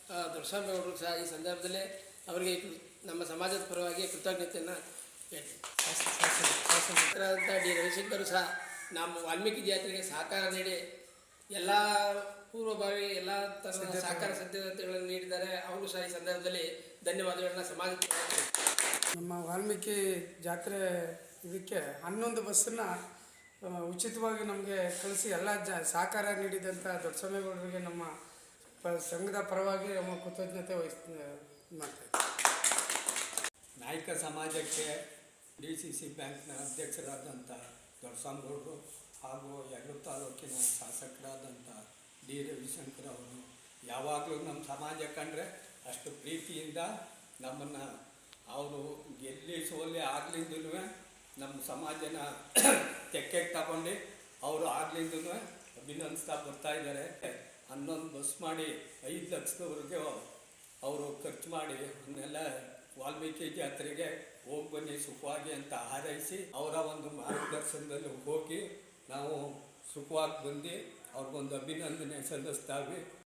ದೊರೆಸ್ವಾಮಿ ಅವರು ಸಹ ಈ ಸಂದರ್ಭದಲ್ಲೇ ಅವರಿಗೆ ನಮ್ಮ ಸಮಾಜದ ಪರವಾಗಿ ಕೃತಜ್ಞತೆಯನ್ನು ಹೇಳ್ತೀವಿ. ಡಿ ರವಿಶಂಕರ್ ಸಹ ನಮ್ಮ ವಾಲ್ಮೀಕಿ ಜಾತ್ರೆಗೆ ಸಹಕಾರ ನೀಡಿ ಎಲ್ಲ ಪೂರ್ವಭಾವಿ ಎಲ್ಲ ಥರದ ಸಹಕಾರ ಸಿದ್ಧತೆಗಳನ್ನು ನೀಡಿದ್ದಾರೆ. ಅವರು ಸಹ ಈ ಸಂದರ್ಭದಲ್ಲಿ ಧನ್ಯವಾದಗಳನ್ನ ಸಮಾಜಕ್ಕೆ. ನಮ್ಮ ವಾಲ್ಮೀಕಿ ಜಾತ್ರೆ ಇದಕ್ಕೆ 11 ಬಸ್ಸನ್ನು ಉಚಿತವಾಗಿ ನಮಗೆ ಕಳಿಸಿ ಎಲ್ಲ ಸಹಕಾರ ನೀಡಿದಂಥ ದೊಡ್ಡಸ್ವಾಮಿಗೌಡರಿಗೆ ನಮ್ಮ ಸಂಘದ ಪರವಾಗಿ ನಮ್ಮ ಕೃತಜ್ಞತೆ ಮಾಡ್ತೇವೆ. ನಾಯಕ ಸಮಾಜಕ್ಕೆ DCC ಬ್ಯಾಂಕ್ನ ಅಧ್ಯಕ್ಷರಾದಂಥ ದೊಡ್ಡಸ್ವಾಮಿಗೌಡರು ಹಾಗೂ ಯಳೂರು ತಾಲೂಕಿನ ಶಾಸಕರಾದಂಥ ಡಿ ರವಿಶಂಕರ್ ಅವರು ಯಾವಾಗಲೂ ನಮ್ಮ ಸಮಾಜ ಕಂಡ್ರೆ ಅಷ್ಟು ಪ್ರೀತಿಯಿಂದ ನಮ್ಮನ್ನು ಅವರು ಗೆಲ್ಲಿ ಸೋಲೆ ಆಗ್ಲಿಂದಲೂ ನಮ್ಮ ಸಮಾಜನ ತೆಕ್ಕೆಗೆ ತಗೊಂಡು ಅವರು ಆಗ್ಲಿಂದಲೂ ಅಭಿನಂದಿಸ್ತಾ ಬರ್ತಾಯಿದ್ದಾರೆ. 11 ಬಸ್ ಮಾಡಿ 5 ಲಕ್ಷದವರೆಗೆ ಅವರು ಖರ್ಚು ಮಾಡಿ ಅದನ್ನೆಲ್ಲ ವಾಲ್ಮೀಕಿ ಜಾತ್ರೆಗೆ ಹೋಗಿ ಬನ್ನಿ ಸುಖವಾಗಿ ಅಂತ ಹಾರೈಸಿ ಅವರ ಒಂದು ಮಾರ್ಗದರ್ಶನದಲ್ಲಿ ಹೋಗಿ ನಾವು ಸುಖವಾಗಿ ಬಂದು ಅವ್ರಿಗೊಂದು ಅಭಿನಂದನೆ ಸಲ್ಲಿಸ್ತಾವೆ.